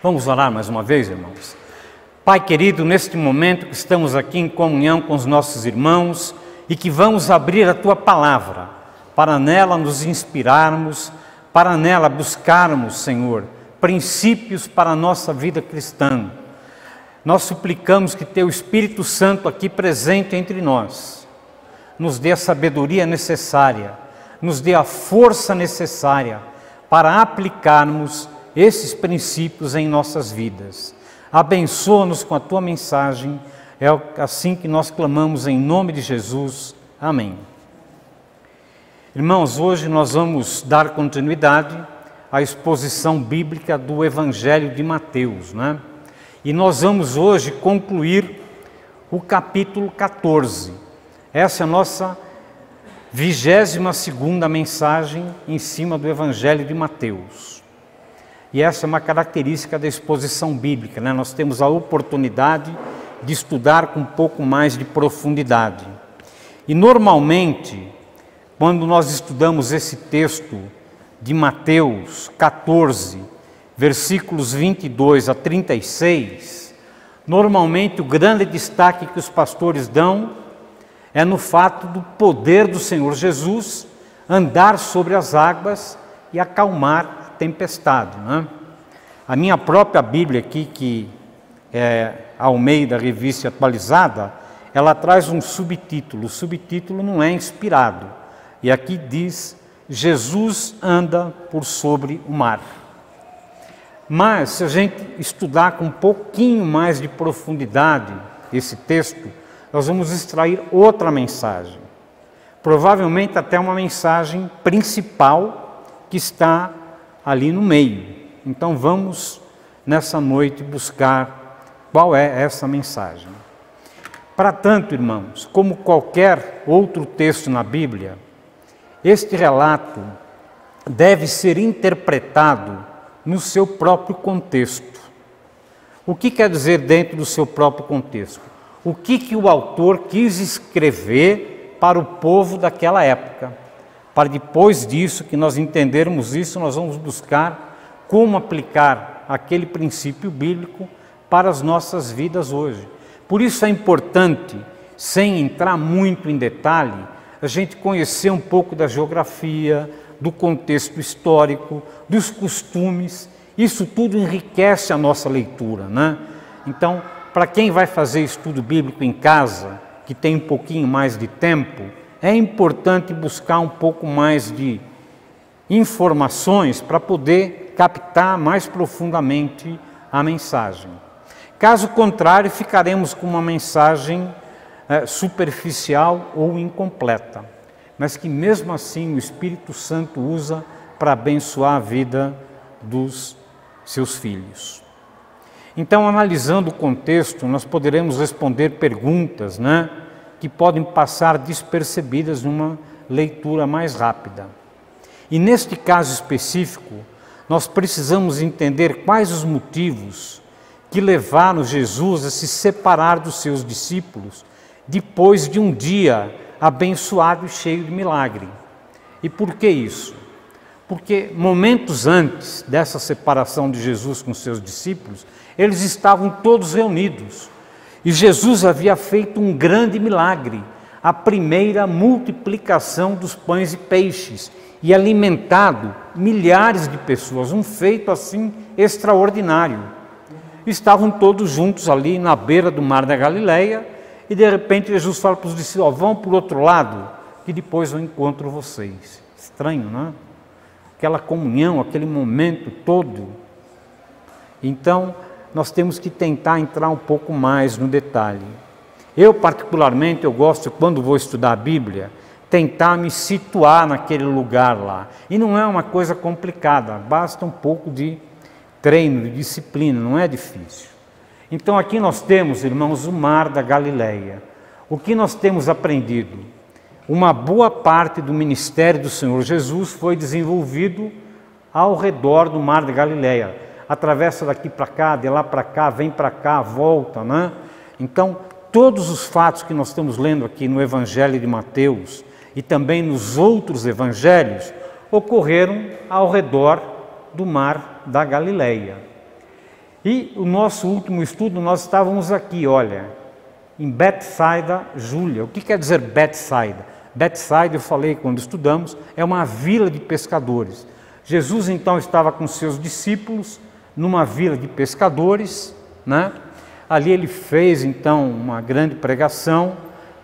Vamos orar mais uma vez, irmãos? Pai querido, neste momento que estamos aqui em comunhão com os nossos irmãos e que vamos abrir a Tua Palavra, para nela nos inspirarmos, para nela buscarmos, Senhor, princípios para a nossa vida cristã. Nós suplicamos que Teu Espírito Santo aqui presente entre nós, nos dê a sabedoria necessária, nos dê a força necessária para aplicarmos esses princípios em nossas vidas. Abençoa-nos com a Tua mensagem, é assim que nós clamamos em nome de Jesus. Amém. Irmãos, hoje nós vamos dar continuidade à exposição bíblica do Evangelho de Mateus, né? E nós vamos hoje concluir o capítulo 14. Essa é a nossa 22ª mensagem em cima do Evangelho de Mateus. E essa é uma característica da exposição bíblica, né? Nós temos a oportunidade de estudar com um pouco mais de profundidade. E normalmente, quando nós estudamos esse texto de Mateus 14, versículos 22 a 36, normalmente o grande destaque que os pastores dão é no fato do poder do Senhor Jesus andar sobre as águas e acalmar tempestade, né? A minha própria Bíblia aqui, que é Almeida, Revista Atualizada, ela traz um subtítulo. O subtítulo não é inspirado. E aqui diz: Jesus anda por sobre o mar. Mas, se a gente estudar com um pouquinho mais de profundidade esse texto, nós vamos extrair outra mensagem. Provavelmente até uma mensagem principal que está ali no meio. Então vamos nessa noite buscar qual é essa mensagem. Para tanto, irmãos, como qualquer outro texto na Bíblia, este relato deve ser interpretado no seu próprio contexto. O que quer dizer dentro do seu próprio contexto? O que o autor quis escrever para o povo daquela época? Para depois disso, que nós entendermos isso, nós vamos buscar como aplicar aquele princípio bíblico para as nossas vidas hoje. Por isso é importante, sem entrar muito em detalhe, a gente conhecer um pouco da geografia, do contexto histórico, dos costumes. Isso tudo enriquece a nossa leitura, né? Então, para quem vai fazer estudo bíblico em casa, que tem um pouquinho mais de tempo, é importante buscar um pouco mais de informações para poder captar mais profundamente a mensagem. Caso contrário, ficaremos com uma mensagem superficial ou incompleta, mas que mesmo assim o Espírito Santo usa para abençoar a vida dos seus filhos. Então, analisando o contexto, nós poderemos responder perguntas, né, que podem passar despercebidas numa leitura mais rápida. E neste caso específico, nós precisamos entender quais os motivos que levaram Jesus a se separar dos seus discípulos depois de um dia abençoado e cheio de milagre. E por que isso? Porque momentos antes dessa separação de Jesus com seus discípulos, eles estavam todos reunidos. E Jesus havia feito um grande milagre, a primeira multiplicação dos pães e peixes, e alimentado milhares de pessoas, um feito assim extraordinário. Estavam todos juntos ali na beira do mar da Galileia, e de repente Jesus fala para os discípulos: vão para o outro lado, que depois eu encontro vocês. Estranho, não é? Aquela comunhão, aquele momento todo. Então, nós temos que tentar entrar um pouco mais no detalhe. Eu, particularmente, eu gosto, quando vou estudar a Bíblia, tentar me situar naquele lugar lá. E não é uma coisa complicada, basta um pouco de treino, de disciplina, não é difícil. Então aqui nós temos, irmãos, o mar da Galileia. O que nós temos aprendido? Uma boa parte do ministério do Senhor Jesus foi desenvolvido ao redor do mar da Galileia. Atravessa daqui para cá, de lá para cá, vem para cá, volta, né? Então, todos os fatos que nós estamos lendo aqui no Evangelho de Mateus e também nos outros evangelhos ocorreram ao redor do mar da Galileia. E o nosso último estudo, nós estávamos aqui, olha, em Betsaida, Júlia. O que quer dizer Betsaida? Betsaida, eu falei quando estudamos, é uma vila de pescadores. Jesus então estava com seus discípulos numa vila de pescadores, né? Ali ele fez então uma grande pregação,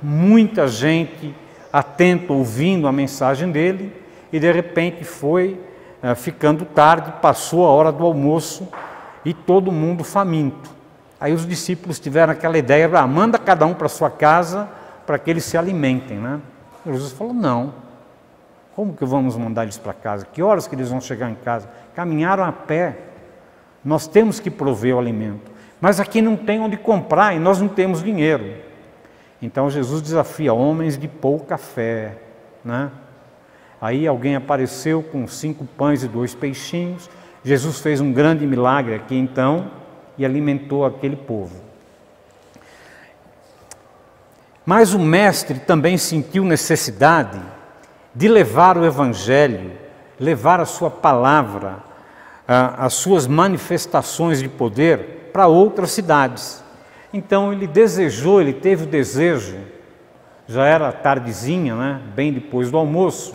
muita gente atenta ouvindo a mensagem dele, e de repente foi ficando tarde, passou a hora do almoço e todo mundo faminto. Aí os discípulos tiveram aquela ideia, manda cada um para sua casa para que eles se alimentem, né? Jesus falou, não, como que vamos mandar eles para casa? Que horas que eles vão chegar em casa? Caminharam a pé, nós temos que prover o alimento, mas aqui não tem onde comprar e nós não temos dinheiro. Então Jesus desafia homens de pouca fé, né? Aí alguém apareceu com 5 pães e 2 peixinhos, Jesus fez um grande milagre aqui então e alimentou aquele povo. Mas o mestre também sentiu necessidade de levar o evangelho, levar a sua palavra, as suas manifestações de poder para outras cidades. Então ele desejou, ele teve o desejo, já era tardezinha, né, bem depois do almoço,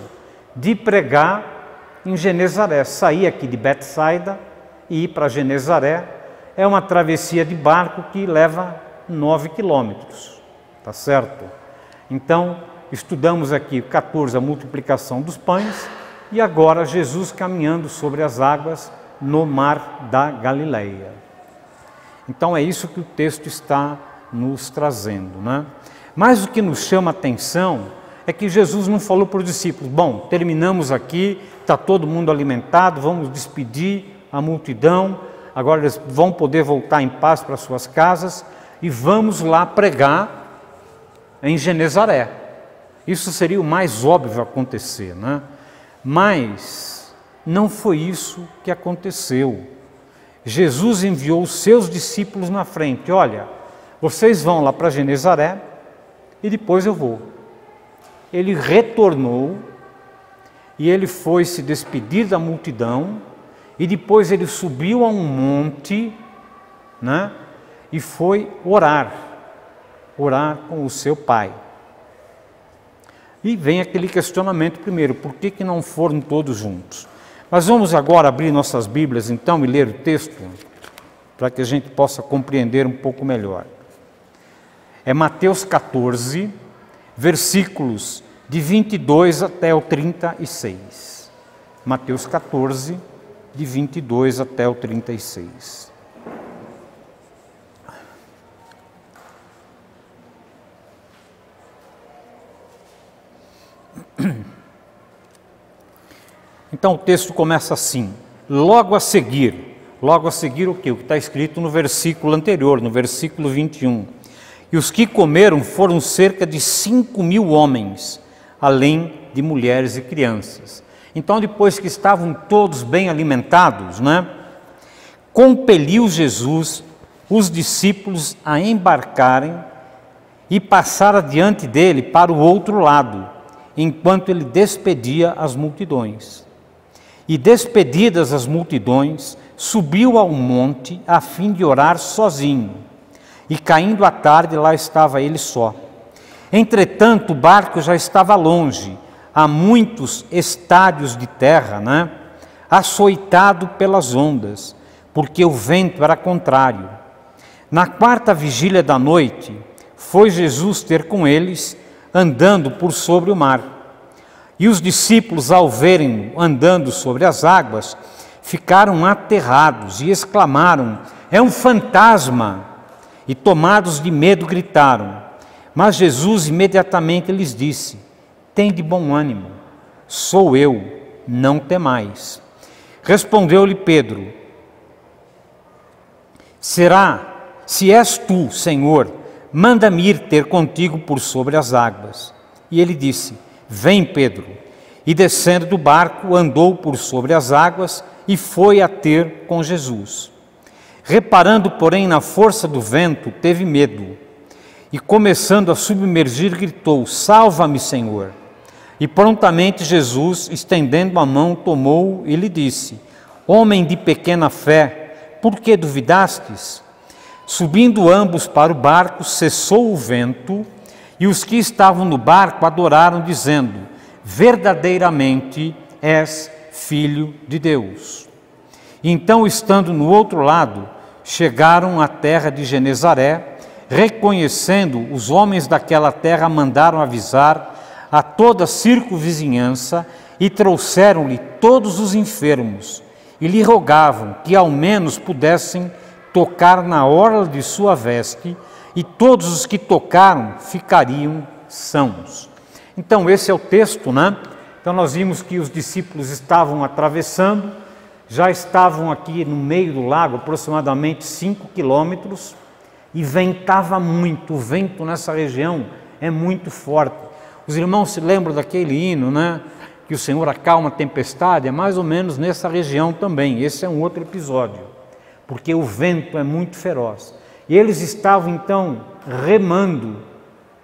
de pregar em Genezaré, sair aqui de Betsaida e ir para Genezaré. É uma travessia de barco que leva 9 quilômetros, tá certo? Então, estudamos aqui 14, a multiplicação dos pães, e agora Jesus caminhando sobre as águas no mar da Galileia. Então é isso que o texto está nos trazendo, né? Mas o que nos chama a atenção é que Jesus não falou para os discípulos, bom, terminamos aqui, está todo mundo alimentado, vamos despedir a multidão, agora eles vão poder voltar em paz para suas casas e vamos lá pregar em Genezaré. Isso seria o mais óbvio acontecer, né? Mas não foi isso que aconteceu. Jesus enviou os seus discípulos na frente, olha, vocês vão lá para Genezaré e depois eu vou. Ele retornou e ele foi se despedir da multidão e depois ele subiu a um monte, né, e foi orar com o seu pai. E vem aquele questionamento primeiro, por que não foram todos juntos? Mas vamos agora abrir nossas Bíblias então e ler o texto, para que a gente possa compreender um pouco melhor. É Mateus 14, versículos de 22 até o 36. Mateus 14, de 22 até o 36. Então o texto começa assim, logo a seguir o que? O que está escrito no versículo anterior, no versículo 21. E os que comeram foram cerca de 5.000 homens, além de mulheres e crianças. Então depois que estavam todos bem alimentados, né, compeliu Jesus os discípulos a embarcarem e passar adiante dele para o outro lado, enquanto ele despedia as multidões. E despedidas as multidões, subiu ao monte a fim de orar sozinho. E caindo a tarde, lá estava ele só. Entretanto, o barco já estava longe, a muitos estádios de terra, né? Açoitado pelas ondas, porque o vento era contrário. Na 4ª vigília da noite, foi Jesus ter com eles, andando por sobre o mar. E os discípulos, ao verem-no andando sobre as águas, ficaram aterrados e exclamaram, é um fantasma! E tomados de medo gritaram. Mas Jesus imediatamente lhes disse, tende bom ânimo, sou eu, não temais. Respondeu-lhe Pedro, se és tu, Senhor, manda-me ir ter contigo por sobre as águas. E ele disse, vem, Pedro. E descendo do barco, andou por sobre as águas e foi a ter com Jesus. Reparando, porém, na força do vento, teve medo. E começando a submergir, gritou, salva-me, Senhor. E prontamente Jesus, estendendo a mão, tomou-o e lhe disse, homem de pequena fé, por que duvidastes? Subindo ambos para o barco, cessou o vento, e os que estavam no barco adoraram, dizendo: verdadeiramente és Filho de Deus. Então, estando no outro lado, chegaram à terra de Genezaré. Reconhecendo, os homens daquela terra mandaram avisar a toda a circunvizinhança e trouxeram-lhe todos os enfermos e lhe rogavam que ao menos pudessem tocar na orla de sua veste, e todos os que tocaram ficariam sãos. Então esse é o texto, né? Então nós vimos que os discípulos estavam atravessando, já estavam aqui no meio do lago, aproximadamente 5 quilômetros, e ventava muito. O vento nessa região é muito forte. Os irmãos se lembram daquele hino, né? Que o Senhor acalma a tempestade, é mais ou menos nessa região também. Esse é um outro episódio, porque o vento é muito feroz. E eles estavam então remando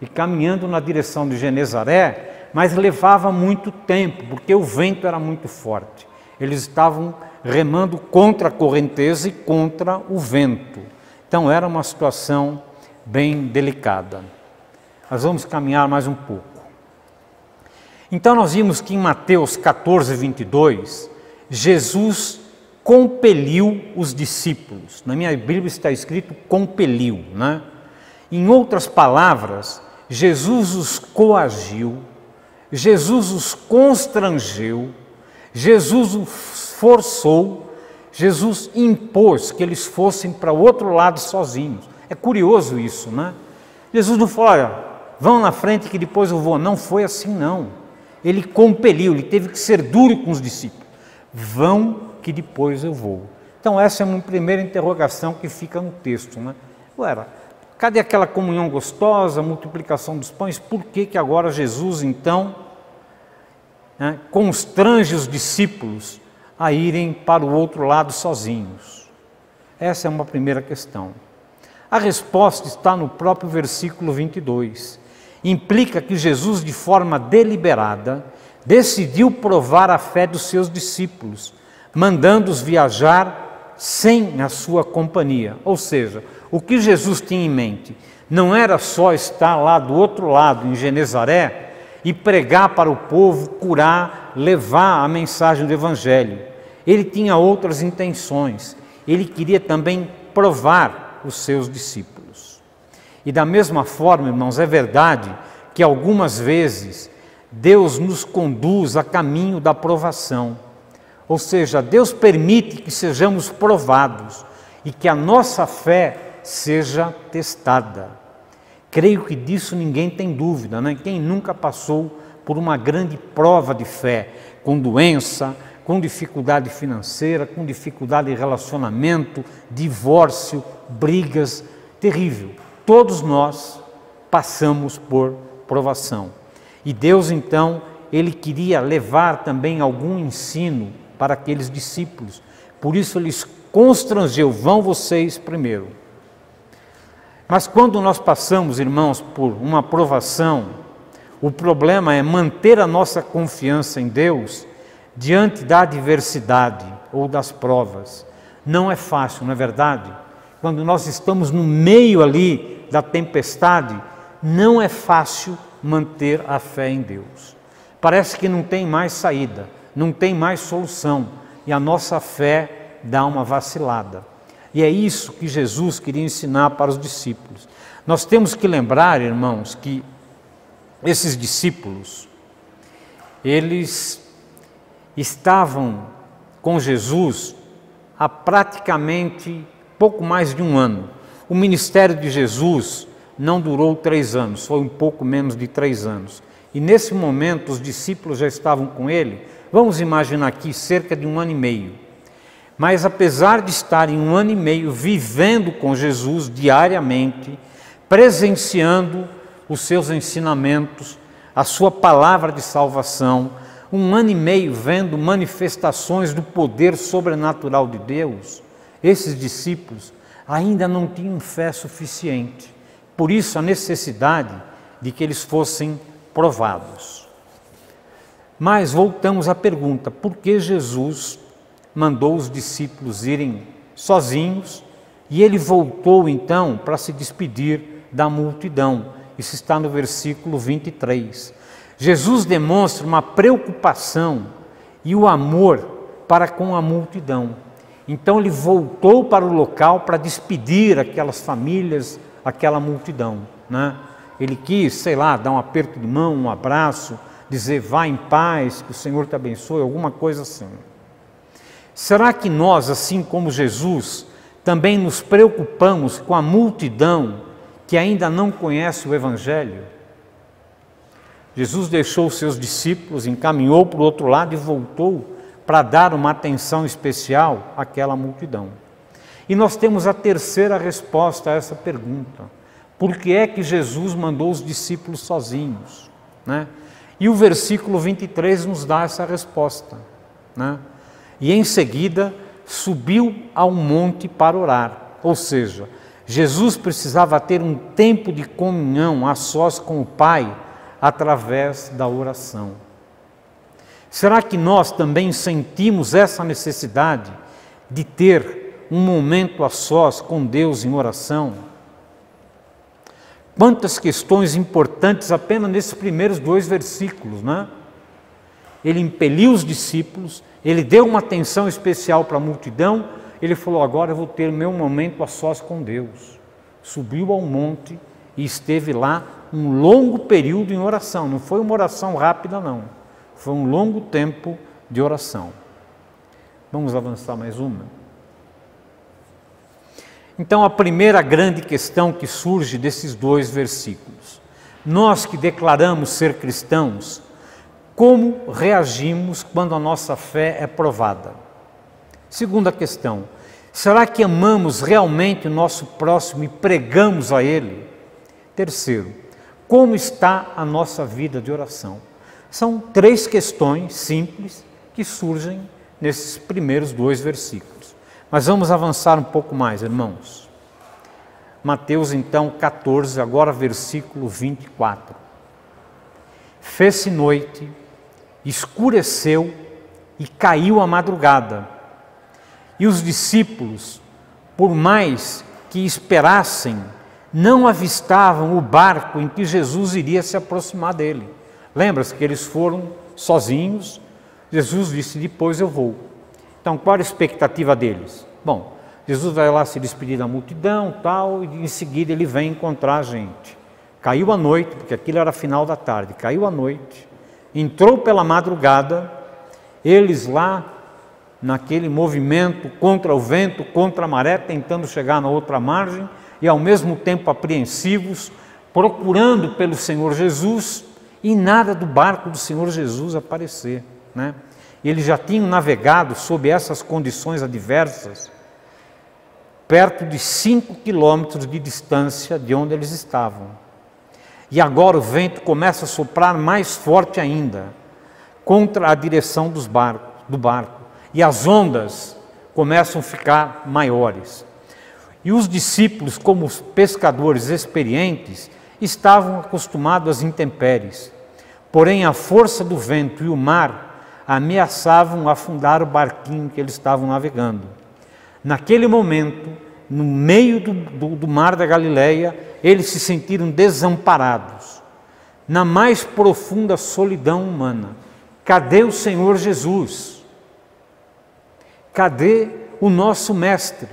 e caminhando na direção de Genezaré, mas levava muito tempo, porque o vento era muito forte. Eles estavam remando contra a correnteza e contra o vento. Então era uma situação bem delicada. Nós vamos caminhar mais um pouco. Então nós vimos que em Mateus 14, 22, Jesus compeliu os discípulos. Na minha Bíblia está escrito compeliu, né? Em outras palavras, Jesus os coagiu, Jesus os constrangeu, Jesus os forçou, Jesus impôs que eles fossem para o outro lado sozinhos. É curioso isso, né? Jesus não falou: olha, vão na frente que depois eu vou. Não foi assim, não. Ele compeliu, ele teve que ser duro com os discípulos. Vão que depois eu vou. Então essa é uma primeira interrogação que fica no texto, né? Ué, cadê aquela comunhão gostosa, multiplicação dos pães? Por que agora Jesus então constrange os discípulos a irem para o outro lado sozinhos? Essa é uma primeira questão. A resposta está no próprio versículo 22. Implica que Jesus, de forma deliberada, decidiu provar a fé dos seus discípulos, mandando-os viajar sem a sua companhia. Ou seja, o que Jesus tinha em mente não era só estar lá do outro lado, em Genezaré, e pregar para o povo, curar, levar a mensagem do Evangelho. Ele tinha outras intenções. Ele queria também provar os seus discípulos. E da mesma forma, irmãos, é verdade que algumas vezes Deus nos conduz a caminho da provação. Ou seja, Deus permite que sejamos provados e que a nossa fé seja testada. Creio que disso ninguém tem dúvida, né? Quem nunca passou por uma grande prova de fé, com doença, com dificuldade financeira, com dificuldade de relacionamento, divórcio, brigas, terrível. Todos nós passamos por provação. E Deus então, Ele queria levar também algum ensino para aqueles discípulos. Por isso Ele os constrangeu: vão vocês primeiro. Mas quando nós passamos, irmãos, por uma provação, o problema é manter a nossa confiança em Deus diante da adversidade ou das provas. Não é fácil, não é verdade? Quando nós estamos no meio ali da tempestade, não é fácil manter a fé em Deus. Parece que não tem mais saída, não tem mais solução, e a nossa fé dá uma vacilada. E é isso que Jesus queria ensinar para os discípulos. Nós temos que lembrar, irmãos, que esses discípulos, eles estavam com Jesus há praticamente pouco mais de um ano. O ministério de Jesus não durou 3 anos, foi um pouco menos de 3 anos. E nesse momento os discípulos já estavam com ele, vamos imaginar aqui, cerca de 1 ano e meio. Mas apesar de estarem 1 ano e meio vivendo com Jesus diariamente, presenciando os seus ensinamentos, a sua palavra de salvação, 1 ano e meio vendo manifestações do poder sobrenatural de Deus, esses discípulos ainda não tinham fé suficiente. Por isso a necessidade de que eles fossem provados. Mas voltamos à pergunta: por que Jesus mandou os discípulos irem sozinhos, e ele voltou então para se despedir da multidão. Isso está no versículo 23. Jesus demonstra uma preocupação e o amor para com a multidão. Então ele voltou para o local para despedir aquelas famílias, aquela multidão, né? Ele quis, dar um aperto de mão, um abraço, dizer vá em paz, que o Senhor te abençoe, alguma coisa assim. Será que nós, assim como Jesus, também nos preocupamos com a multidão que ainda não conhece o Evangelho? Jesus deixou os seus discípulos, encaminhou para o outro lado e voltou para dar uma atenção especial àquela multidão. E nós temos a terceira resposta a essa pergunta. Por que é que Jesus mandou os discípulos sozinhos, né? E o versículo 23 nos dá essa resposta, né? E em seguida subiu ao monte para orar. Ou seja, Jesus precisava ter um tempo de comunhão a sós com o Pai através da oração. Será que nós também sentimos essa necessidade de ter um momento a sós com Deus em oração? Quantas questões importantes apenas nesses primeiros 2 versículos, né? Ele impeliu os discípulos, ele deu uma atenção especial para a multidão, ele falou, agora eu vou ter o meu momento a sós com Deus. Subiu ao monte e esteve lá um longo período em oração, não foi uma oração rápida não, foi um longo tempo de oração. Vamos avançar mais uma? Então a primeira grande questão que surge desses 2 versículos, nós que declaramos ser cristãos, como reagimos quando a nossa fé é provada? Segunda questão, será que amamos realmente o nosso próximo e pregamos a ele? Terceiro, como está a nossa vida de oração? São 3 questões simples que surgem nesses primeiros 2 versículos. Mas vamos avançar um pouco mais, irmãos. Mateus então 14, agora versículo 24. Fez-se noite, escureceu e caiu a madrugada. E os discípulos, por mais que esperassem, não avistavam o barco em que Jesus iria se aproximar dele. Lembra-se que eles foram sozinhos, Jesus disse, depois eu vou. Então, qual era a expectativa deles? Bom, Jesus vai lá se despedir da multidão, tal, e em seguida ele vem encontrar a gente. Caiu a noite, porque aquilo era final da tarde, caiu a noite, entrou pela madrugada, eles lá, naquele movimento contra o vento, contra a maré, tentando chegar na outra margem, e ao mesmo tempo apreensivos, procurando pelo Senhor Jesus, e nada do barco do Senhor Jesus aparecer, né? Eles já tinham navegado sob essas condições adversas, perto de 5 quilômetros de distância de onde eles estavam. E agora o vento começa a soprar mais forte ainda, contra a direção do barco. E as ondas começam a ficar maiores. E os discípulos, como os pescadores experientes, estavam acostumados às intempéries. Porém, a força do vento e o mar ameaçavam afundar o barquinho que eles estavam navegando. Naquele momento, no meio do mar da Galileia, eles se sentiram desamparados, na mais profunda solidão humana. Cadê o Senhor Jesus? Cadê o nosso Mestre?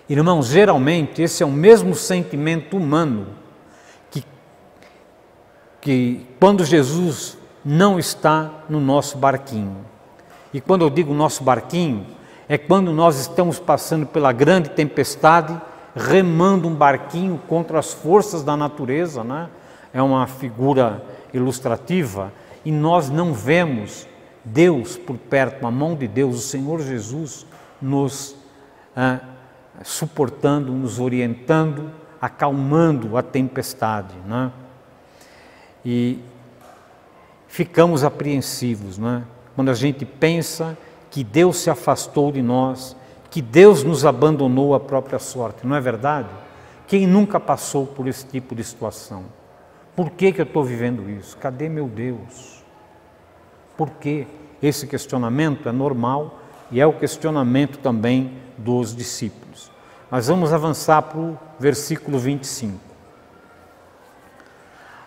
Irmãos, geralmente esse é o mesmo sentimento humano que quando Jesus não está no nosso barquinho. E quando eu digo nosso barquinho, é quando nós estamos passando pela grande tempestade, remando um barquinho contra as forças da natureza, né? É uma figura ilustrativa, e nós não vemos Deus por perto, a mão de Deus, o Senhor Jesus, nos suportando, nos orientando, acalmando a tempestade, né? E ficamos apreensivos, né? Quando a gente pensa que Deus se afastou de nós, que Deus nos abandonou à própria sorte, não é verdade? Quem nunca passou por esse tipo de situação? Por que eu estou vivendo isso? Cadê meu Deus? Por quê? Esse questionamento é normal e é o questionamento também dos discípulos. Mas vamos avançar para o versículo 25.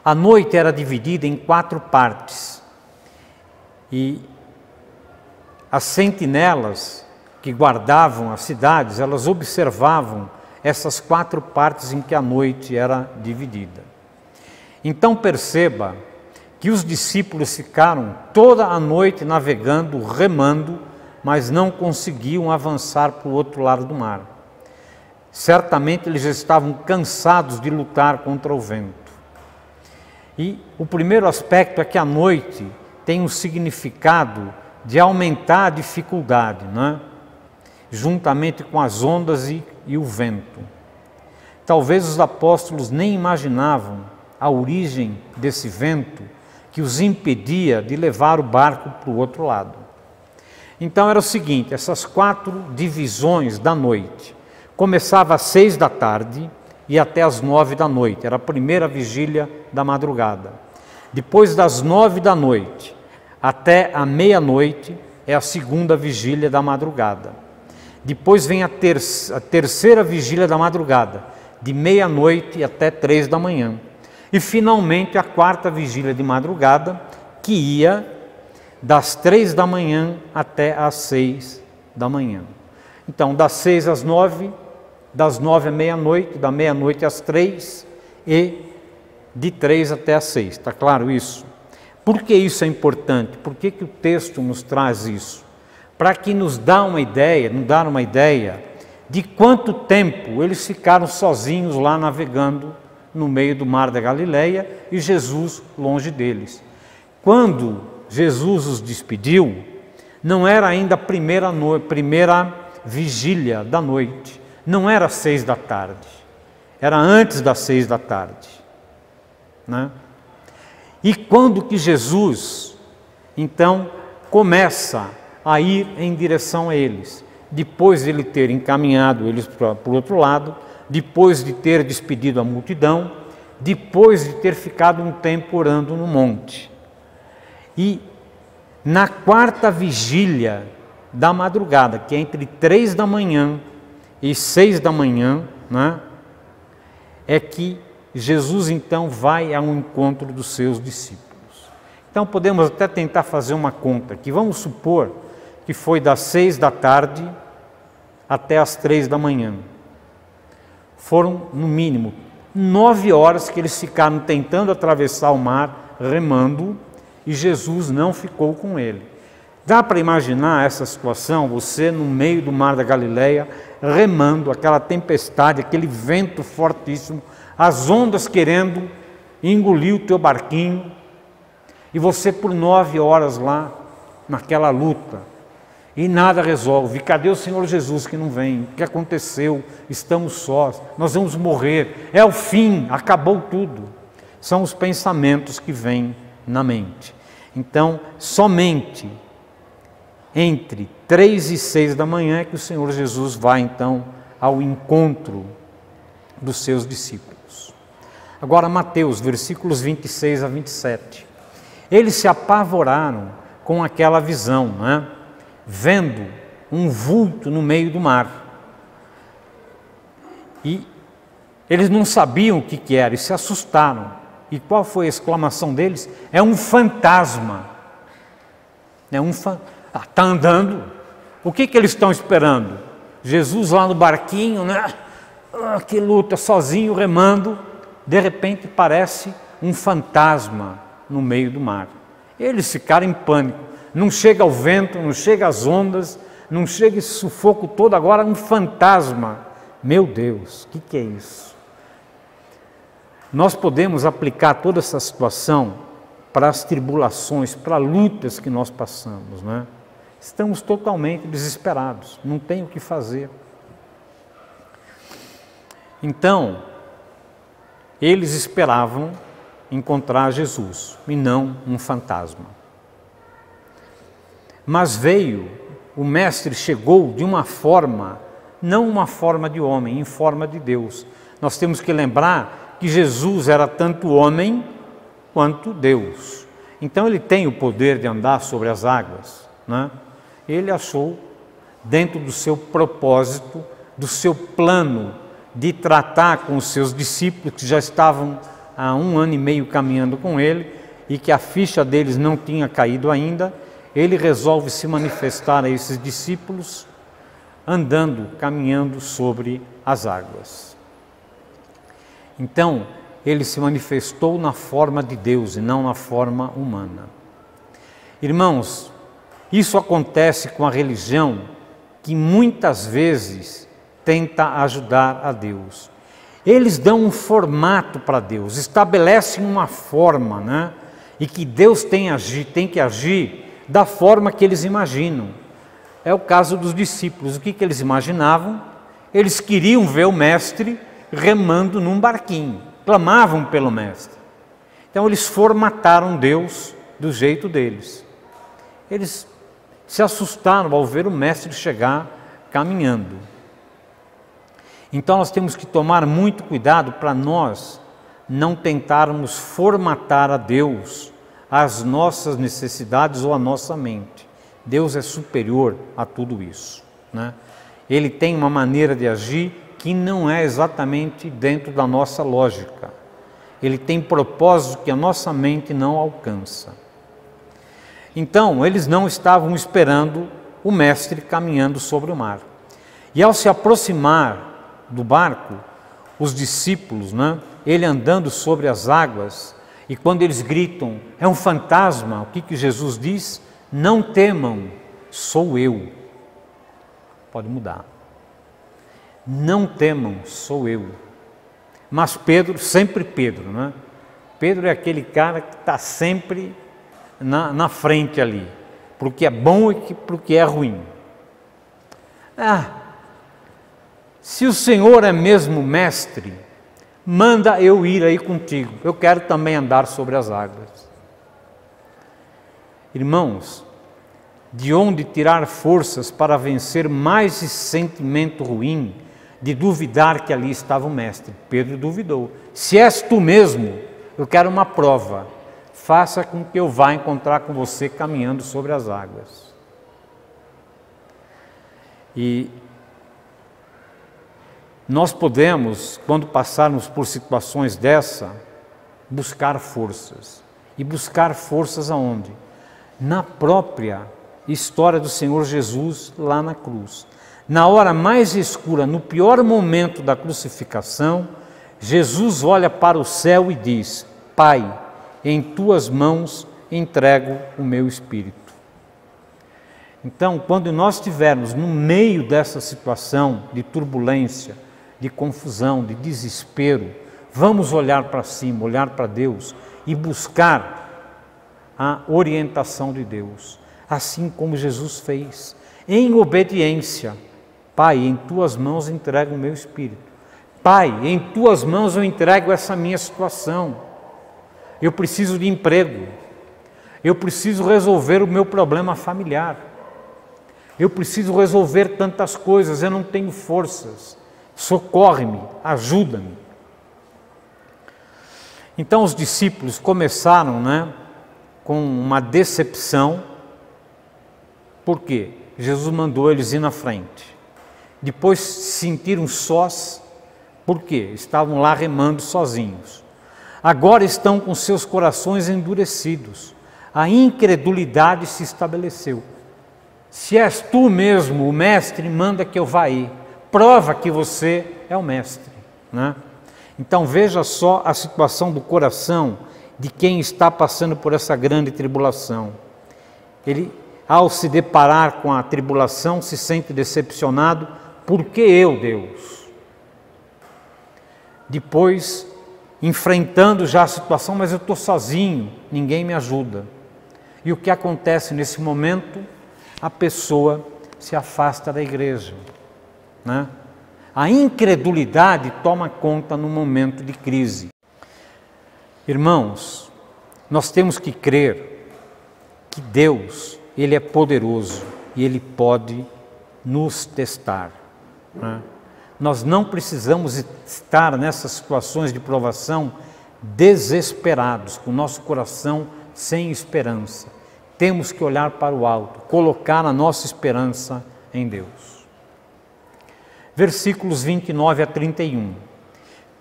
A noite era dividida em 4 partes, e as sentinelas que guardavam as cidades, elas observavam essas 4 partes em que a noite era dividida. Então perceba que os discípulos ficaram toda a noite navegando, remando, mas não conseguiam avançar para o outro lado do mar. Certamente eles estavam cansados de lutar contra o vento. E o primeiro aspecto é que a noite tem um significado de aumentar a dificuldade, né? Juntamente com as ondas e o vento. Talvez os apóstolos nem imaginavam a origem desse vento que os impedia de levar o barco para o outro lado. Então era o seguinte, essas 4 divisões da noite. Começava às 6 da tarde e até às 9 da noite, era a primeira vigília da madrugada. Depois das 9 da noite até a meia-noite é a segunda vigília da madrugada. Depois vem a terceira vigília da madrugada, de meia-noite até 3 da manhã. E finalmente a 4ª vigília de madrugada, que ia das 3 da manhã até às 6 da manhã. Então, das 6 às 9, das 9 à meia-noite, da meia-noite às 3 e de 3 até às 6. Está claro isso? Por que isso é importante? Por que o texto nos traz isso? Para que nos dar uma ideia de quanto tempo eles ficaram sozinhos lá navegando no meio do mar da Galileia e Jesus longe deles. Quando Jesus os despediu, não era ainda a primeira vigília da noite, não era 6 da tarde, era antes das 6 da tarde, né? E quando que Jesus, então, começa a ir em direção a eles, depois de ele ter encaminhado eles para o outro lado, depois de ter despedido a multidão, depois de ter ficado um tempo orando no monte. E na 4ª vigília da madrugada, que é entre 3 da manhã e 6 da manhã, né, é que Jesus então vai ao encontro dos seus discípulos. Então podemos até tentar fazer uma conta, que vamos supor que foi das 6 da tarde até as 3 da manhã. Foram, no mínimo, 9 horas que eles ficaram tentando atravessar o mar, remando, e Jesus não ficou com ele. Dá para imaginar essa situação, você no meio do mar da Galileia, remando, aquela tempestade, aquele vento fortíssimo, as ondas querendo engolir o teu barquinho, e você por 9 horas lá, naquela luta, e nada resolve. Cadê o Senhor Jesus que não vem? O que aconteceu? Estamos sós, nós vamos morrer, é o fim, acabou tudo. São os pensamentos que vêm na mente. Então, somente entre 3 e 6 da manhã é que o Senhor Jesus vai então ao encontro dos seus discípulos. Agora Mateus, versículos 26 a 27. Eles se apavoraram com aquela visão, né? Vendo um vulto no meio do mar. E eles não sabiam o que era e se assustaram. E qual foi a exclamação deles? É um fantasma. Está andando. O que eles estão esperando? Jesus lá no barquinho, né? Que luta, sozinho, remando. De repente parece um fantasma no meio do mar. Eles ficaram em pânico. Não chega o vento, não chega as ondas, não chega esse sufoco todo, agora um fantasma. Meu Deus, o que é isso? Nós podemos aplicar toda essa situação para as tribulações, para lutas que nós passamos, né? Estamos totalmente desesperados, não tem o que fazer. Então, eles esperavam encontrar Jesus e não um fantasma. Mas o Mestre chegou de uma forma, não uma forma de homem, em forma de Deus. Nós temos que lembrar que Jesus era tanto homem quanto Deus. Então ele tem o poder de andar sobre as águas, né? Ele achou dentro do seu propósito, do seu plano de tratar com os seus discípulos que já estavam há 1 ano e meio caminhando com ele e que a ficha deles não tinha caído ainda, ele resolve se manifestar a esses discípulos andando, caminhando sobre as águas. Então, ele se manifestou na forma de Deus e não na forma humana. Irmãos, isso acontece com a religião que muitas vezes tenta ajudar a Deus. Eles dão um formato para Deus, estabelecem uma forma, né? E que Deus tem que agir da forma que eles imaginam. É o caso dos discípulos. O que eles imaginavam? Eles queriam ver o mestre remando num barquinho, clamavam pelo mestre. Então eles formataram Deus do jeito deles. Eles se assustaram ao ver o mestre chegar caminhando. Então nós temos que tomar muito cuidado para nós não tentarmos formatar a Deus às nossas necessidades ou à nossa mente. Deus é superior a tudo isso, né? Ele tem uma maneira de agir que não é exatamente dentro da nossa lógica. Ele tem propósito que a nossa mente não alcança. Então, eles não estavam esperando o mestre caminhando sobre o mar. E ao se aproximar do barco, os discípulos, né, ele andando sobre as águas, e quando eles gritam, é um fantasma, o que Jesus diz? Não temam, sou eu. Pode mudar. Não temam, sou eu. Mas Pedro, sempre Pedro, né? Pedro é aquele cara que está sempre na frente ali, para o que é bom e para o que é ruim. Se o Senhor é mesmo mestre, manda eu ir aí contigo, eu quero também andar sobre as águas. Irmãos, de onde tirar forças para vencer mais esse sentimento ruim de duvidar que ali estava o mestre? Pedro duvidou. Se és tu mesmo, eu quero uma prova. Faça com que eu vá encontrar com você caminhando sobre as águas. E nós podemos, quando passarmos por situações dessa, buscar forças. E buscar forças aonde? Na própria história do Senhor Jesus lá na cruz. Na hora mais escura, no pior momento da crucificação, Jesus olha para o céu e diz: Pai, em tuas mãos entrego o meu espírito. Então, quando nós estivermos no meio dessa situação de turbulência, de confusão, de desespero, vamos olhar para cima, olhar para Deus e buscar a orientação de Deus, assim como Jesus fez, em obediência. Pai, em tuas mãos entrego o meu espírito. Pai, em tuas mãos eu entrego essa minha situação. Eu preciso de emprego, eu preciso resolver o meu problema familiar, eu preciso resolver tantas coisas, eu não tenho forças, socorre-me, ajuda-me. Então os discípulos começaram, com uma decepção. Por quê? Jesus mandou eles ir na frente. Depois se sentiram sós. Por quê? Estavam lá remando sozinhos. Agora estão com seus corações endurecidos. A incredulidade se estabeleceu. Se és tu mesmo o mestre, manda que eu vá aí. Prova que você é o mestre, né? Então veja só a situação do coração de quem está passando por essa grande tribulação. Ele, ao se deparar com a tribulação, se sente decepcionado. Por que eu, Deus? Depois, enfrentando já a situação, mas eu estou sozinho, ninguém me ajuda. E o que acontece nesse momento? A pessoa se afasta da igreja, né? A incredulidade toma conta no momento de crise. Irmãos, nós temos que crer que Deus, Ele é poderoso e Ele pode nos testar, né? Nós não precisamos estar nessas situações de provação desesperados, com o nosso coração sem esperança. Temos que olhar para o alto, colocar a nossa esperança em Deus. Versículos 29 a 31.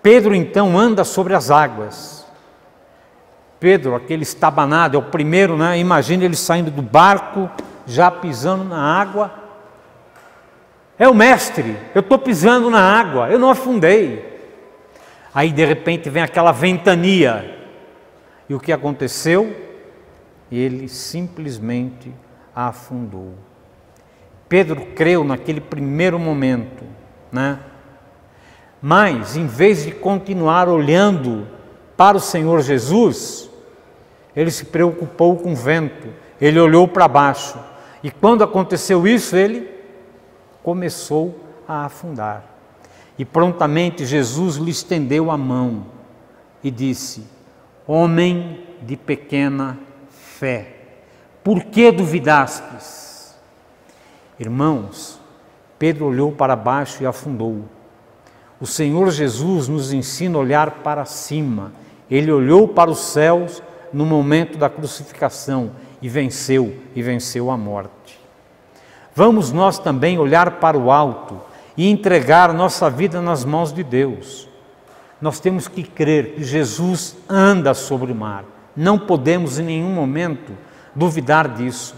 Pedro então anda sobre as águas. Pedro, aquele estabanado, é o primeiro, né? Imagina ele saindo do barco, já pisando na água. É o mestre, eu estou pisando na água, eu não afundei. Aí de repente vem aquela ventania. E o que aconteceu? Ele simplesmente afundou. Pedro creu naquele primeiro momento, né? Mas, em vez de continuar olhando para o Senhor Jesus, ele se preocupou com o vento, ele olhou para baixo. E quando aconteceu isso, ele começou a afundar. E prontamente Jesus lhe estendeu a mão e disse: homem de pequena fé, por que duvidastes? Irmãos, Pedro olhou para baixo e afundou. O Senhor Jesus nos ensina a olhar para cima. Ele olhou para os céus no momento da crucificação e venceu a morte. Vamos nós também olhar para o alto e entregar nossa vida nas mãos de Deus. Nós temos que crer que Jesus anda sobre o mar. Não podemos em nenhum momento duvidar disso.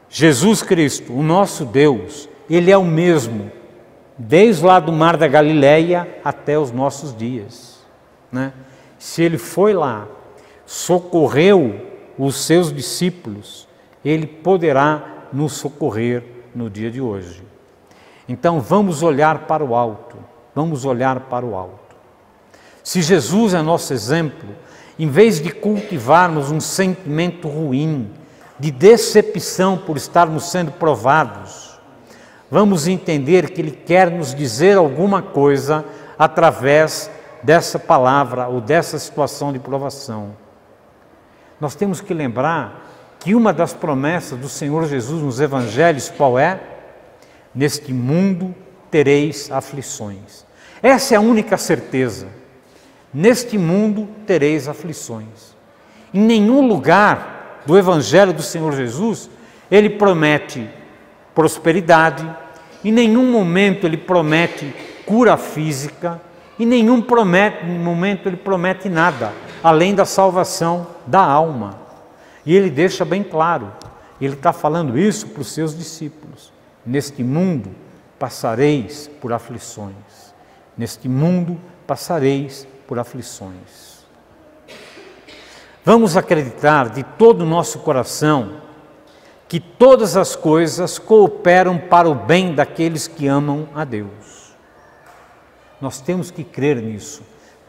Jesus Cristo, o nosso Deus, Ele é o mesmo, desde lá do mar da Galileia até os nossos dias, né? Se Ele foi lá, socorreu os seus discípulos, Ele poderá nos socorrer no dia de hoje. Então vamos olhar para o alto, vamos olhar para o alto. Se Jesus é nosso exemplo, em vez de cultivarmos um sentimento ruim, de decepção por estarmos sendo provados, vamos entender que Ele quer nos dizer alguma coisa através dessa palavra ou dessa situação de provação. Nós temos que lembrar que uma das promessas do Senhor Jesus nos Evangelhos, qual é? Neste mundo tereis aflições. Essa é a única certeza. Neste mundo tereis aflições. Em nenhum lugar do Evangelho do Senhor Jesus, Ele promete prosperidade, em nenhum momento Ele promete cura física, em nenhum momento Ele promete nada, além da salvação da alma. E Ele deixa bem claro, Ele está falando isso para os seus discípulos. Neste mundo passareis por aflições. Neste mundo passareis por aflições. Vamos acreditar de todo o nosso coração que todas as coisas cooperam para o bem daqueles que amam a Deus. Nós temos que crer nisso.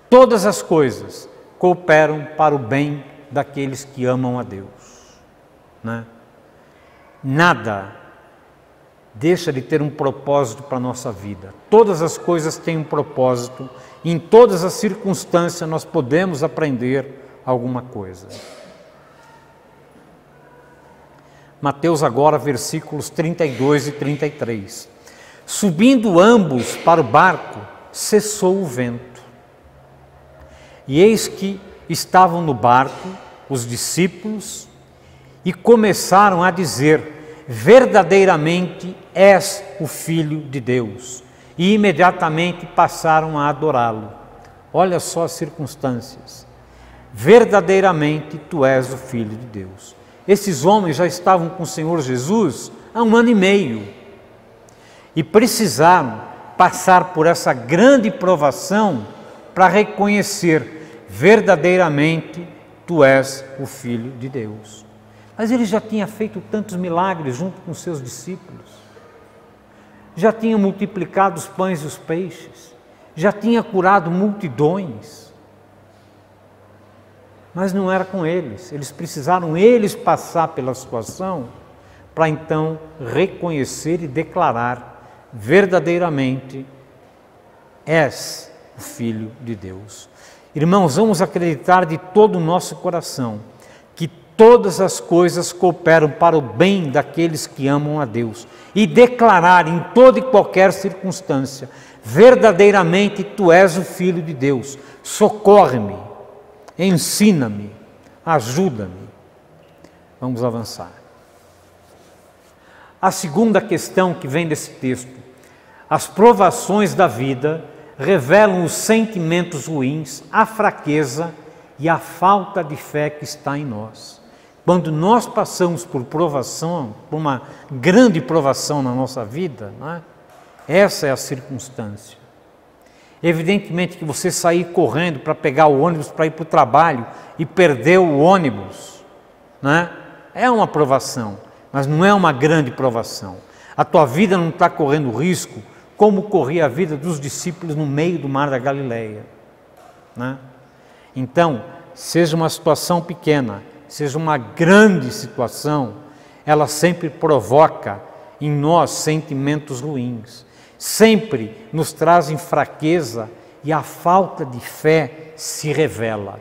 Todas as coisas cooperam para o bem daqueles que amam a Deus, né? Nada deixa de ter um propósito para a nossa vida. Todas as coisas têm um propósito. Em todas as circunstâncias nós podemos aprender alguma coisa. Mateus agora, versículos 32 e 33. Subindo ambos para o barco, cessou o vento. E eis que estavam no barco os discípulos e começaram a dizer: verdadeiramente és o Filho de Deus. E imediatamente passaram a adorá-lo. Olha só as circunstâncias. Verdadeiramente tu és o Filho de Deus. Esses homens já estavam com o Senhor Jesus há 1 ano e meio. E precisaram passar por essa grande provação para reconhecer verdadeiramente tu és o Filho de Deus. Mas ele já tinha feito tantos milagres junto com seus discípulos. Já tinha multiplicado os pães e os peixes. Já tinha curado multidões. Mas não era com eles. Eles precisaram passar pela situação para então reconhecer e declarar verdadeiramente és o Filho de Deus. Irmãos, vamos acreditar de todo o nosso coração que todas as coisas cooperam para o bem daqueles que amam a Deus e declarar em toda e qualquer circunstância: verdadeiramente tu és o Filho de Deus. Socorre-me, ensina-me, ajuda-me. Vamos avançar. A segunda questão que vem desse texto: as provações da vida revelam os sentimentos ruins, a fraqueza e a falta de fé que está em nós. Quando nós passamos por provação, por uma grande provação na nossa vida, não é? Essa é a circunstância. Evidentemente que você sair correndo para pegar o ônibus para ir para o trabalho e perder o ônibus, não é? É uma provação, mas não é uma grande provação. A tua vida não está correndo risco como corria a vida dos discípulos no meio do mar da Galileia, né? Então, seja uma situação pequena, seja uma grande situação, ela sempre provoca em nós sentimentos ruins, sempre nos trazem fraqueza e a falta de fé se revela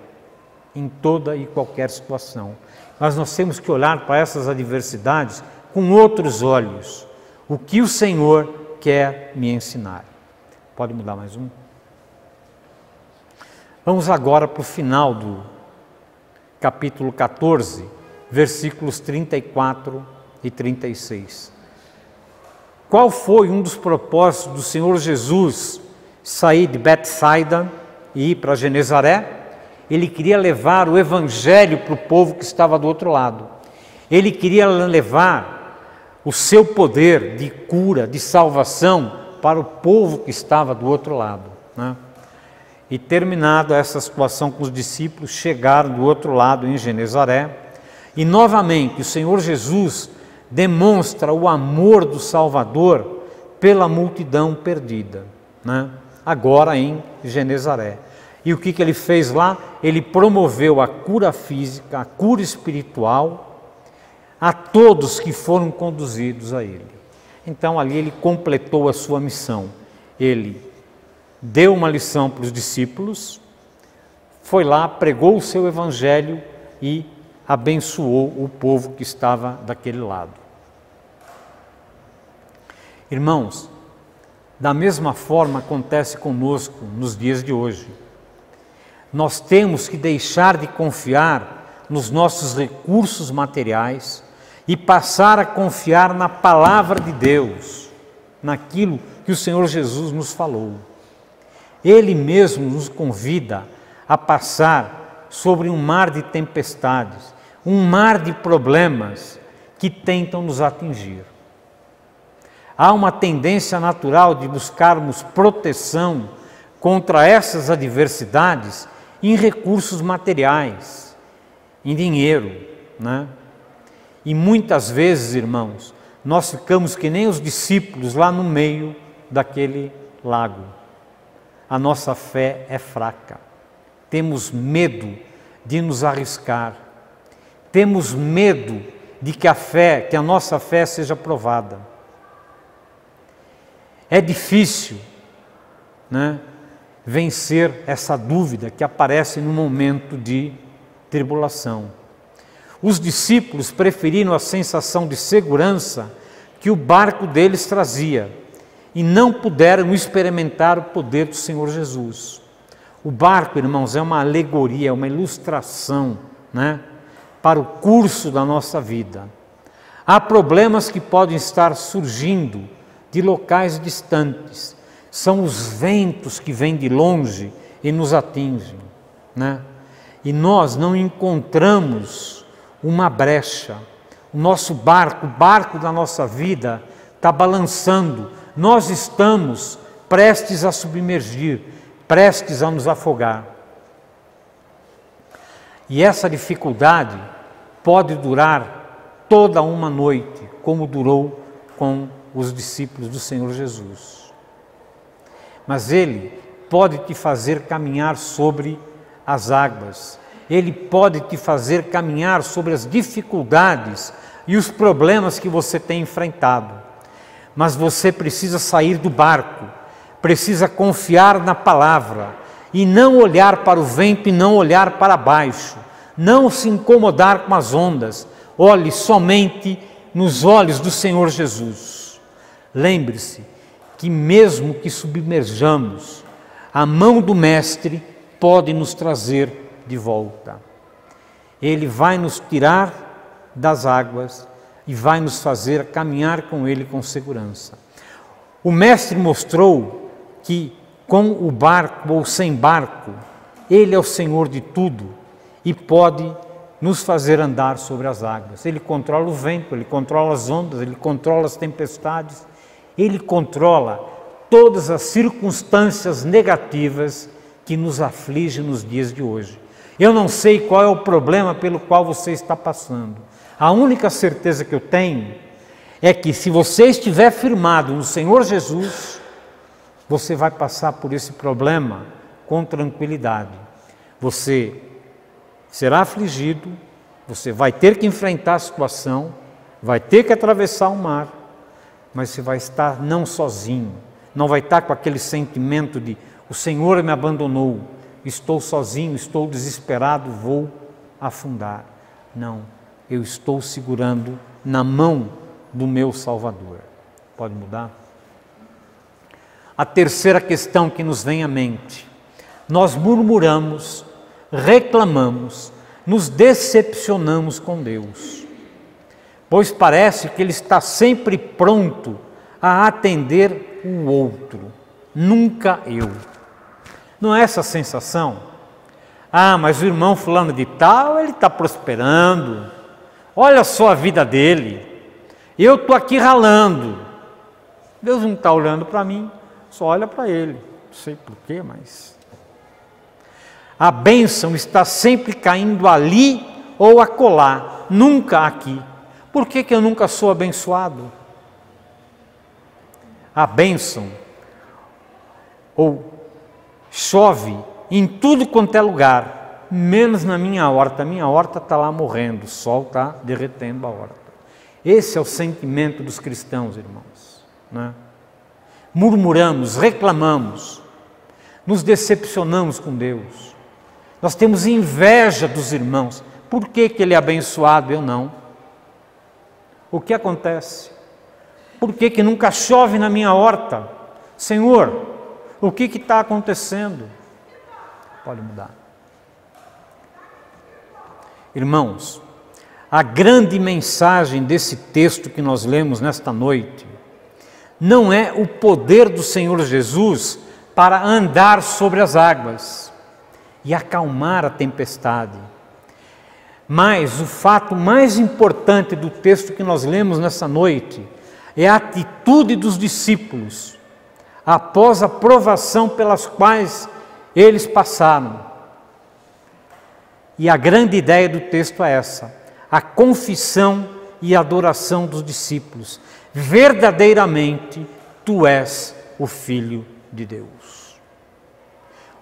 em toda e qualquer situação. Mas nós temos que olhar para essas adversidades com outros olhos. O que o Senhor quer me ensinar? Pode mudar mais um? Vamos agora para o final do capítulo 14, versículos 34 e 36. Qual foi um dos propósitos do Senhor Jesus sair de Betsaida e ir para Genezaré? Ele queria levar o Evangelho para o povo que estava do outro lado. Ele queria levar o seu poder de cura, de salvação para o povo que estava do outro lado, né? E terminada essa situação com os discípulos, chegaram do outro lado em Genezaré. E novamente o Senhor Jesus demonstra o amor do Salvador pela multidão perdida, né? Agora em Genezaré. E o que ele fez lá? Ele promoveu a cura física, a cura espiritual a todos que foram conduzidos a ele. Então ali ele completou a sua missão. Ele deu uma lição para os discípulos, foi lá, pregou o seu evangelho e abençoou o povo que estava daquele lado. Irmãos, da mesma forma acontece conosco nos dias de hoje. Nós temos que deixar de confiar nos nossos recursos materiais e passar a confiar na palavra de Deus, naquilo que o Senhor Jesus nos falou. Ele mesmo nos convida a passar sobre um mar de tempestades, um mar de problemas que tentam nos atingir. Há uma tendência natural de buscarmos proteção contra essas adversidades em recursos materiais, em dinheiro, né? E muitas vezes, irmãos, nós ficamos que nem os discípulos lá no meio daquele lago. A nossa fé é fraca, temos medo de nos arriscar, temos medo de que a nossa fé seja provada. É difícil, né, vencer essa dúvida que aparece no momento de tribulação. Os discípulos preferiram a sensação de segurança que o barco deles trazia e não puderam experimentar o poder do Senhor Jesus. O barco, irmãos, é uma alegoria, uma ilustração, né, para o curso da nossa vida. Há problemas que podem estar surgindo de locais distantes. São os ventos que vêm de longe e nos atingem, né? E nós não encontramos uma brecha. O nosso barco, o barco da nossa vida, está balançando. Nós estamos prestes a submergir, prestes a nos afogar. E essa dificuldade pode durar toda uma noite, como durou com os discípulos do Senhor Jesus. Mas Ele pode te fazer caminhar sobre as águas, Ele pode te fazer caminhar sobre as dificuldades e os problemas que você tem enfrentado. Mas você precisa sair do barco, precisa confiar na palavra e não olhar para o vento e não olhar para baixo, não se incomodar com as ondas, olhe somente nos olhos do Senhor Jesus. Lembre-se que mesmo que submerjamos, a mão do Mestre pode nos trazer de volta. Ele vai nos tirar das águas e vai nos fazer caminhar com Ele com segurança. O Mestre mostrou que com o barco ou sem barco, Ele é o Senhor de tudo e pode nos fazer andar sobre as águas. Ele controla o vento, Ele controla as ondas, Ele controla as tempestades, Ele controla todas as circunstâncias negativas que nos afligem nos dias de hoje. Eu não sei qual é o problema pelo qual você está passando. A única certeza que eu tenho é que se você estiver firmado no Senhor Jesus, você vai passar por esse problema com tranquilidade. Você será afligido, você vai ter que enfrentar a situação, vai ter que atravessar o mar, mas você vai estar não sozinho, não vai estar com aquele sentimento de o Senhor me abandonou, estou sozinho, estou desesperado, vou afundar. Não, eu estou segurando na mão do meu Salvador. Pode mudar? A terceira questão que nos vem à mente: nós murmuramos, reclamamos, nos decepcionamos com Deus, pois parece que Ele está sempre pronto a atender o outro, nunca eu. Não é essa a sensação? Ah, mas o irmão fulano de tal, ele está prosperando, olha só a vida dele, eu estou aqui ralando, Deus não está olhando para mim, só olha para ele, não sei porquê, mas... A bênção está sempre caindo ali ou acolá, nunca aqui. Por que eu nunca sou abençoado? A bênção ou chove em tudo quanto é lugar, menos na minha horta. A minha horta está lá morrendo, o sol está derretendo a horta. Esse é o sentimento dos cristãos, irmãos, né? Murmuramos, reclamamos, nos decepcionamos com Deus. Nós temos inveja dos irmãos. Por que ele é abençoado, eu não? O que acontece? Por que nunca chove na minha horta? Senhor, o que está acontecendo? Pode mudar. Irmãos, a grande mensagem desse texto que nós lemos nesta noite não é o poder do Senhor Jesus para andar sobre as águas e acalmar a tempestade. Mas o fato mais importante do texto que nós lemos nessa noite é a atitude dos discípulos após a provação pelas quais eles passaram. E a grande ideia do texto é essa: a confissão e adoração dos discípulos. Verdadeiramente, tu és o Filho de Deus.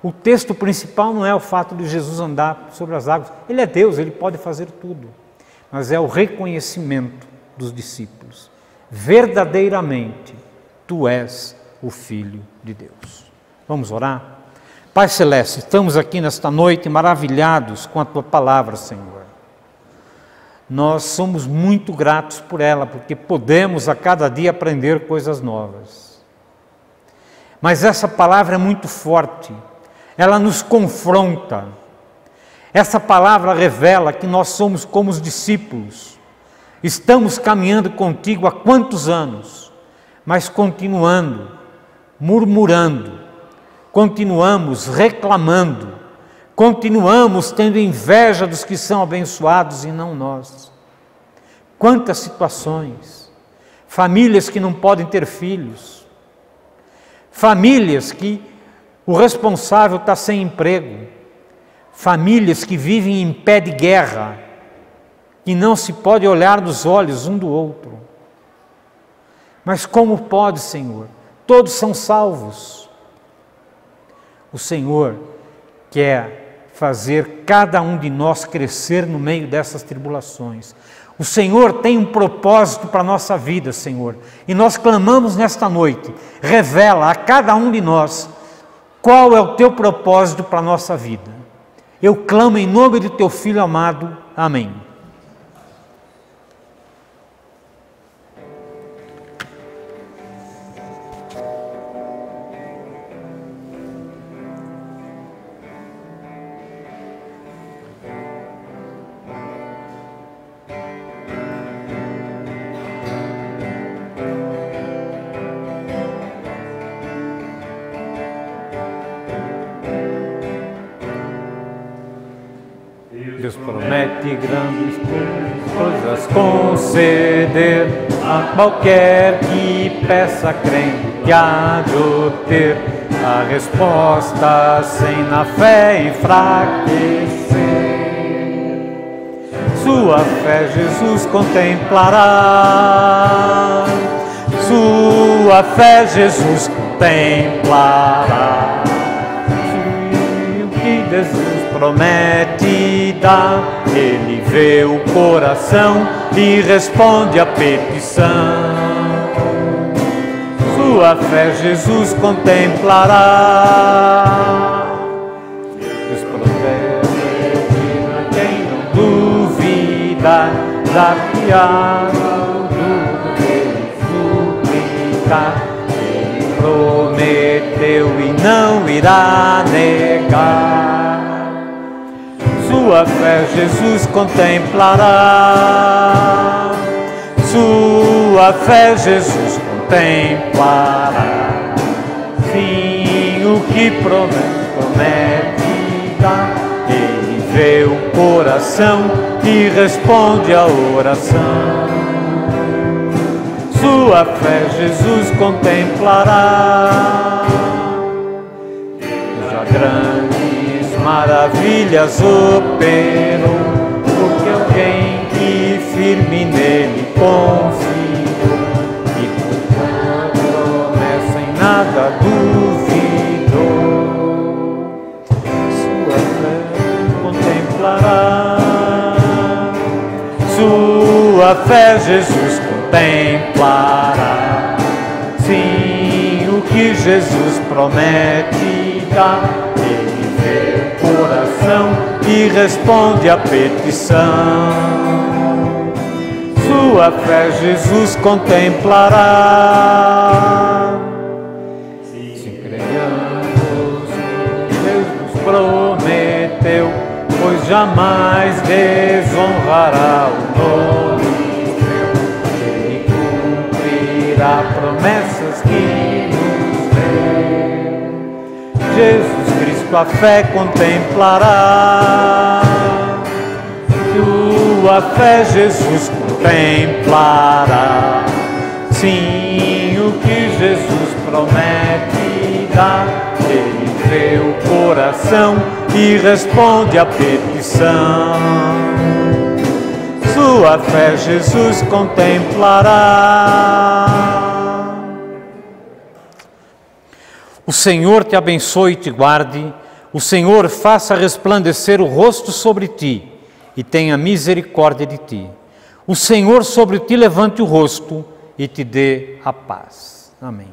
O texto principal não é o fato de Jesus andar sobre as águas. Ele é Deus, Ele pode fazer tudo. Mas é o reconhecimento dos discípulos. Verdadeiramente, tu és o Filho de Deus. Vamos orar? Pai Celeste, estamos aqui nesta noite maravilhados com a Tua palavra, Senhor. Nós somos muito gratos por ela, porque podemos a cada dia aprender coisas novas. Mas essa palavra é muito forte. Ela nos confronta. Essa palavra revela que nós somos como os discípulos. Estamos caminhando contigo há quantos anos, mas continuando, murmurando, continuamos reclamando, continuamos tendo inveja dos que são abençoados e não nós. Quantas situações, famílias que não podem ter filhos, famílias que o responsável está sem emprego, famílias que vivem em pé de guerra, que não se pode olhar nos olhos um do outro. Mas como pode, Senhor? Todos são salvos. O Senhor quer fazer cada um de nós crescer no meio dessas tribulações. O Senhor tem um propósito para a nossa vida, Senhor. E nós clamamos nesta noite, revela a cada um de nós qual é o Teu propósito para a nossa vida. Eu clamo em nome do Teu Filho amado. Amém. Deus promete grandes coisas conceder a qualquer que peça crendo que há de obter a resposta sem na fé enfraquecer. Sua fé Jesus contemplará, sua fé Jesus contemplará. O que Jesus promete dar, ele vê o coração e responde à petição. Sua fé Jesus contemplará. Deus promete a quem não duvida, dar-te-á dele suplicar. Ele prometeu e não irá negar. Sua fé Jesus contemplará. Sua fé Jesus contemplará. Sim, o que promete dar, ele vê o coração e responde à oração. Sua fé Jesus contemplará. Já grandes maravilhas operou, porque alguém que firme nele confiou e com sua promessa em nada duvidou. Sua fé contemplará. Sua fé Jesus contemplará. Sim, o que Jesus promete dar, ele vê o coração e responde à petição. Sua fé Jesus contemplará. Se creiamos que Deus nos prometeu, pois jamais desonrará o nome seu. Ele cumprirá promessas que nos deu. Jesus Cristo a fé contemplará. Sua fé Jesus contemplará. Sim, o que Jesus promete dar, ele vê o coração e responde à petição. Sua fé Jesus contemplará. O Senhor te abençoe e te guarde, o Senhor faça resplandecer o rosto sobre ti e tenha misericórdia de ti. O Senhor sobre ti levante o rosto e te dê a paz. Amém.